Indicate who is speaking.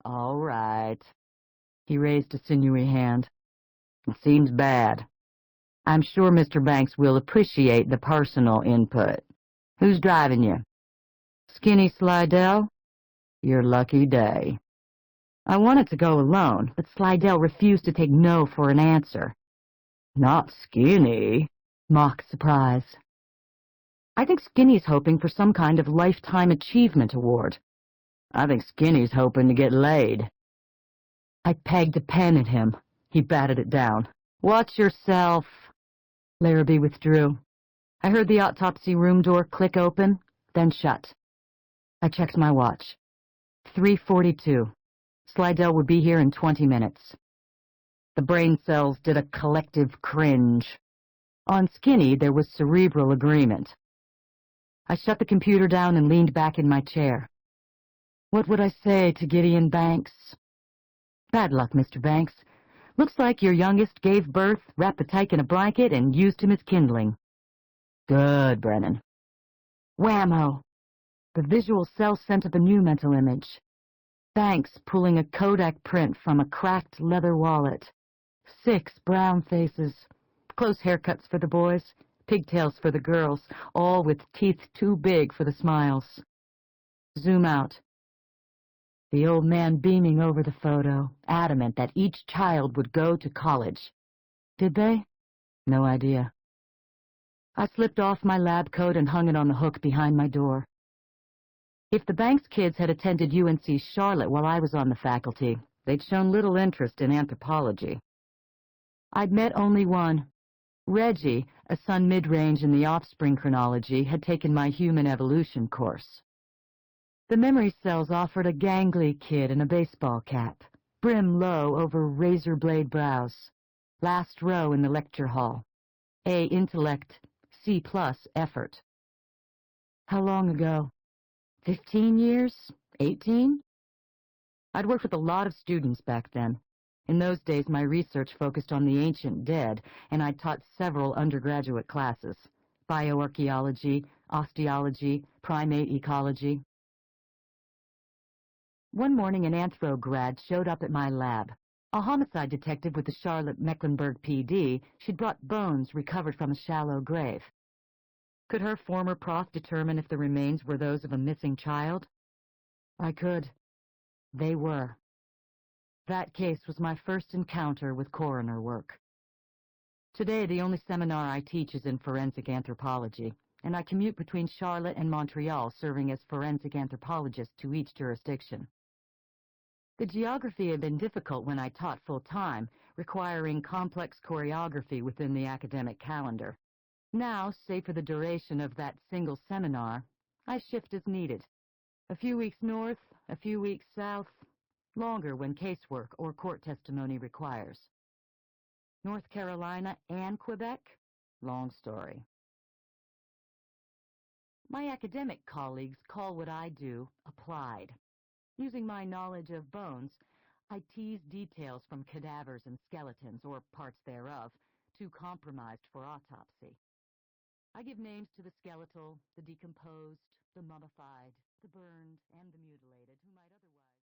Speaker 1: All right. He raised a sinewy hand. It seems bad. I'm sure Mr. Banks will appreciate the personal input. Who's driving you? Skinny Slidell? Your lucky day. I wanted to go alone, but Slidell refused to take no for an answer. Not Skinny, mock surprise. I think Skinny's hoping for some kind of lifetime achievement award. I think Skinny's hoping to get laid. I pegged a pen at him. He batted it down. Watch yourself. Larrabee withdrew. I heard the autopsy room door click open, then shut. I checked my watch. 3:42. Slidell would be here in 20 minutes. The brain cells did a collective cringe. On Skinny, there was cerebral agreement. I shut the computer down and leaned back in my chair. What would I say to Gideon Banks? Bad luck, Mr. Banks. Looks like your youngest gave birth, wrapped the tyke in a blanket, and used him as kindling. Good, Brennan. Whammo! The visual cell sent up a new mental image. Banks pulling a Kodak print from a cracked leather wallet. 6 brown faces. Close haircuts for the boys, pigtails for the girls, all with teeth too big for the smiles. Zoom out. The old man beaming over the photo, adamant that each child would go to college. Did they? No idea. I slipped off my lab coat and hung it on the hook behind my door. If the Banks kids had attended UNC Charlotte while I was on the faculty, they'd shown little interest in anthropology. I'd met only one. Reggie, a son mid-range in the offspring chronology, had taken my human evolution course. The memory cells offered a gangly kid in a baseball cap, brim low over razor-blade brows. Last row in the lecture hall. A intellect, C+ effort. How long ago? 15 years? 18? I'd worked with a lot of students back then. In those days, my research focused on the ancient dead, and I'd taught several undergraduate classes. Bioarchaeology, osteology, primate ecology. One morning, an anthro grad showed up at my lab. A homicide detective with the Charlotte-Mecklenburg PD, she'd brought bones recovered from a shallow grave. Could her former prof determine if the remains were those of a missing child? I could. They were. That case was my first encounter with coroner work. Today, the only seminar I teach is in forensic anthropology, and I commute between Charlotte and Montreal, serving as forensic anthropologist to each jurisdiction. The geography had been difficult when I taught full-time, requiring complex choreography within the academic calendar. Now, save for the duration of that single seminar, I shift as needed. A few weeks north, a few weeks south, longer when casework or court testimony requires. North Carolina and Quebec? Long story. My academic colleagues call what I do applied. Using my knowledge of bones, I tease details from cadavers and skeletons, or parts thereof, too compromised for autopsy. I give names to the skeletal, the decomposed, the mummified, the burned, and the mutilated, who might otherwise